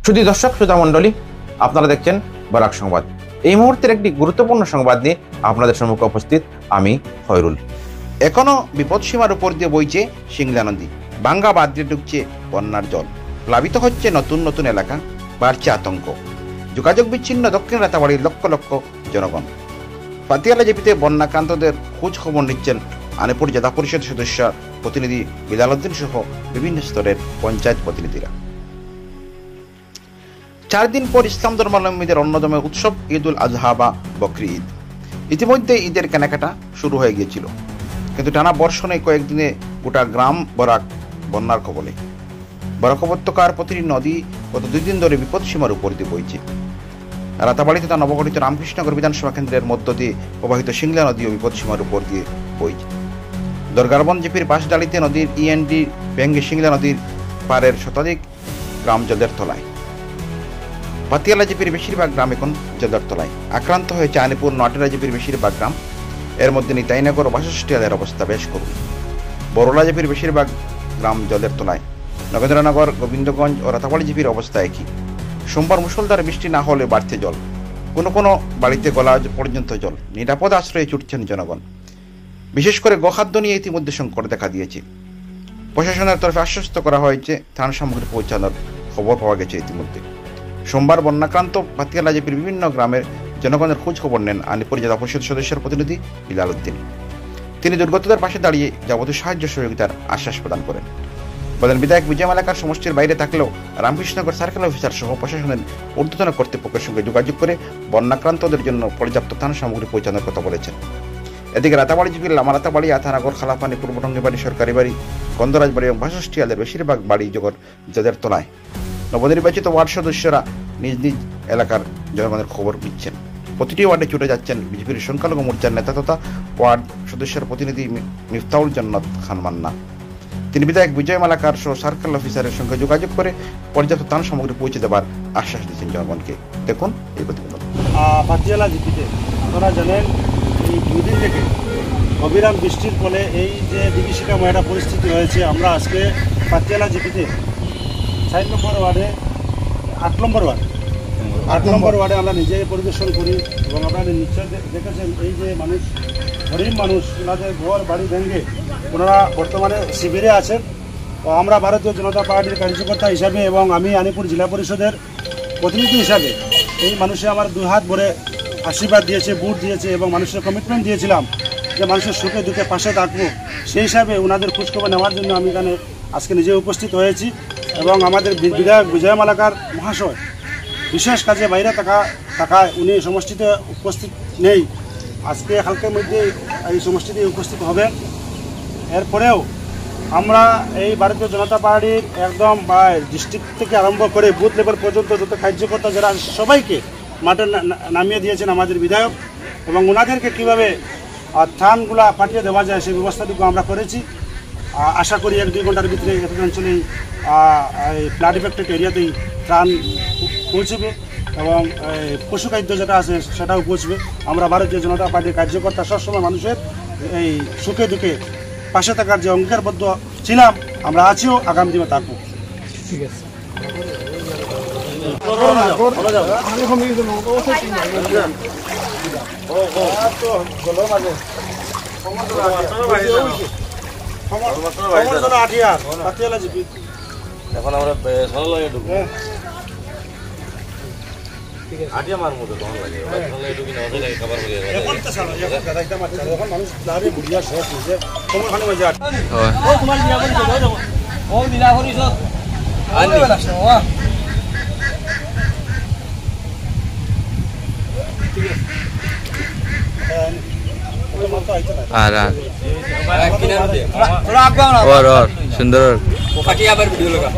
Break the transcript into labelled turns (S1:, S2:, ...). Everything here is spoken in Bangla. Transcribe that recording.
S1: শুধু দর্শক শ্রোতা মণ্ডলী, আপনারা দেখছেন বরাক সংবাদ। এই মুহূর্তের একটি গুরুত্বপূর্ণ সংবাদ নিয়ে আপনাদের সম্মুখে উপস্থিত আমি খয়রুল। এখনো বিপদসীমার উপর দিয়ে বইছে সিংলা নদী, ভাঙ্গা বাঁধ দিয়ে ঢুকছে বন্যার জল, প্লাবিত হচ্ছে নতুন নতুন এলাকা, বাড়ছে আতঙ্ক। যোগাযোগ বিচ্ছিন্ন দক্ষিণ রাতাবাড়ির লক্ষ লক্ষ জনগণ। পাতিয়ালা জেপিতে বন্যাক্রান্তদের খোঁজ খবর নিচ্ছেন আনিপুর জেলা পরিষদ সদস্য প্রতিনিধি বিলাল উদ্দিন সহ বিভিন্ন স্তরের পঞ্চায়েত প্রতিনিধিরা। 4 দিন পর ইসলাম ধর্মাবলম্বীদের অন্যতম উৎসব ঈদ উল আজহা বা বকরি ঈদ। ইতিমধ্যে ঈদের কেনাকাটা শুরু হয়ে গিয়েছিল, কিন্তু টানা বর্ষণে কয়েকদিনে গোটা গ্রাম বরাক বন্যার কবলে। বরাক উপত্যকার প্রতিটি নদী গত 2 দিন ধরে বিপদসীমার উপর দিয়ে বইছে। রাতাবাড়ি তথা নবগঠিত রামকৃষ্ণনগর বিধানসভা কেন্দ্রের মধ্য দিয়ে প্রবাহিত সিংলা নদীও বিপদসীমার উপর দিয়ে বইছে। দরগারবন জিপির বাঁশডালিতে নদীর ইএনডি ভেঙ্গে সিংলা নদীর পাড়ের শতাধিক গ্রাম জলের তলায়। পাতিয়ালা জিপির বেশিরভাগ গ্রাম এখন জলের তলায়। আক্রান্ত হয়েছে আনিপুর নোয়াটেরা জিপির বেশিরভাগ গ্রাম। এর মধ্যে নিতাইনগর ও বাসস্টিয়ালের অবস্থা বেশ করুণ। বরলা জিপির বেশিরভাগ গ্রাম জলের তলায়। নগেন্দ্রনগর, গোবিন্দগঞ্জ ও রাতাবাড়ি জিপির অবস্থা একই। সোমবার মুষলধারে বৃষ্টি না হলে বাড়ছে জল, কোনো কোনো বাড়িতে গলা পর্যন্ত জল। নিরাপদ আশ্রয়ে ছুটছেন জনগণ। বিশেষ করে গোখাদ্য নিয়ে ইতিমধ্যে সংকট দেখা দিয়েছে। প্রশাসনের তরফে আশ্বস্ত করা হয়েছে ত্রাণ সামগ্রী পৌঁছানোর খবর পাওয়া গেছে ইতিমধ্যে। সোমবার বন্যাক্রান্ত পাতিয়ালা জিপির বিভিন্ন গ্রামের জনগণের খোঁজ খবর নেন আনিপুর জেলা পরিষদ সদস্যের প্রতিনিধি বিলাল উদ্দিন। তিনি দুর্গতদের পাশে দাঁড়িয়ে যাবতীয় সাহায্য সহযোগিতার আশ্বাস প্রদান করেন। বলেন, বিধায়ক বিজয় মালাকার সমষ্টির বাইরে থাকলেও রামকৃষ্ণনগর সার্কেল অফিসার সহ প্রশাসনের ঊর্ধ্বতন কর্তৃপক্ষের সঙ্গে যোগাযোগ করে বন্যাক্রান্তদের জন্য পর্যাপ্ত ত্রাণ সামগ্রী পৌঁছানোর কথা বলেছেন। এদিকে রাতাবাড়ি জিপির লামারাতাবাড়ি, আথানাগর, খালাপানি, পূর্বটঙ্গি বাড়ি, সরকারি বাড়ি, গন্ধরাজ বাড়ি এবং বাসস্টিয়ালের বেশিরভাগ বাড়ি জগৎ জলের তলায়। নবনির্বাচিত ওয়ার্ড সদস্যরা নিজ নিজ এলাকার জনগণের খবর নিচ্ছেন। প্রতিটি ওয়ার্ডে ছুটে যাচ্ছেন বিজেপির সংখ্যালঘু মোর্চার নেতা তথা ওয়ার্ড সদস্যের প্রতিনিধি মিফতাউল জান্নাত খান মান্না। তিনি বিধায়ক বিজয় মালাকার সহ সার্কেল অফিসারের সঙ্গে যোগাযোগ করে পর্যাপ্ত ত্রাণ সামগ্রী পৌঁছে দেবার আশ্বাস দিচ্ছেন জনগণকে। দেখুন এই প্রতিবেদন।
S2: পাতিয়ালা জিপিতে আপনারা জানেন, এই 2 দিন থেকে অবিরাম বৃষ্টির ফলে এই যে বিভীষিকাময় একটা পরিস্থিতি হয়েছে। আমরা আজকে পাতিয়ালা জিপিতে 4 নম্বর ওয়ার্ডে 8 নম্বর ওয়ার্ডে আমরা নিজেই পরিদর্শন করি এবং আপনারা নিশ্চয় দেখেছেন এই যে মানুষ, গরিব মানুষ, ওনাদের ঘর বাড়ি ভেঙে ওনারা বর্তমানে শিবিরে আছেন। ও আমরা ভারতীয় জনতা পার্টির কার্যকর্তা হিসাবে এবং আমি আনিপুর জেলা পরিষদের প্রতিনিধি হিসাবে এই মানুষে আমার 2 হাত ভরে আশীর্বাদ দিয়েছে, বুট দিয়েছে এবং মানুষের কমিটমেন্ট দিয়েছিলাম যে মানুষের সুখে দুঃখে পাশে থাকবো। সেই হিসাবে ওনাদের খোঁজখবর নেওয়ার জন্য আমি এখানে আজকে নিজে উপস্থিত হয়েছি এবং আমাদের বিধায়ক বিজয় মালাকার মহাশয় বিশেষ কাজে বাইরে থাকায় উনি সমষ্টিতে উপস্থিত নেই। আজকে হালকার মধ্যে এই সমষ্টিতে উপস্থিত হবেন। এরপরেও আমরা এই ভারতীয় জনতা পার্টির একদম ডিস্ট্রিক্ট থেকে আরম্ভ করে বুথ লেভেল পর্যন্ত যত কার্যকর্তা যারা সবাইকে মাঠে নামিয়ে দিয়েছেন আমাদের বিধায়ক, এবং ওনাদেরকে কীভাবে ত্রাণগুলা পাঠিয়ে দেওয়া যায় সেই ব্যবস্থাটুকু আমরা করেছি। আশা করি 1-2 ঘন্টার ভিতরে এত অঞ্চলেই ফ্লাড এফেক্টেড এরিয়াতেই ত্রাণ পৌঁছবে এবং পশু খাদ্য যেটা আছে সেটাও পৌঁছবে। আমরা ভারতীয় জনতা পার্টির কার্যকর্তা সবসময় মানুষের এই সুখে দুঃখে পাশে থাকার যে অঙ্গীকারবদ্ধ ছিলাম, আমরা আছিও, আগামী দিনে থাকবো। ঠিক আছে।
S3: এখন আমরা ভালো লাগে ঢুকবো। আটিয়া মার মতো তখন লাগে ভালো লাগে ঢুকি না ওদের লাগে খাবার হয়ে যায়। এখন তো সারা এখন দাদাইতা মাছ এখন মানুষ দাঁড়িয়ে বুড়িয়া সব বুঝে তোমার খানে মজা ও তোমার বিয়া করে যাও ও দিলা করিস আনি বেলাছ ও ঠিক আছে। আর কিনারে দে ওরা আগাও না और सुंदर काटिया पर वीडियो लगा।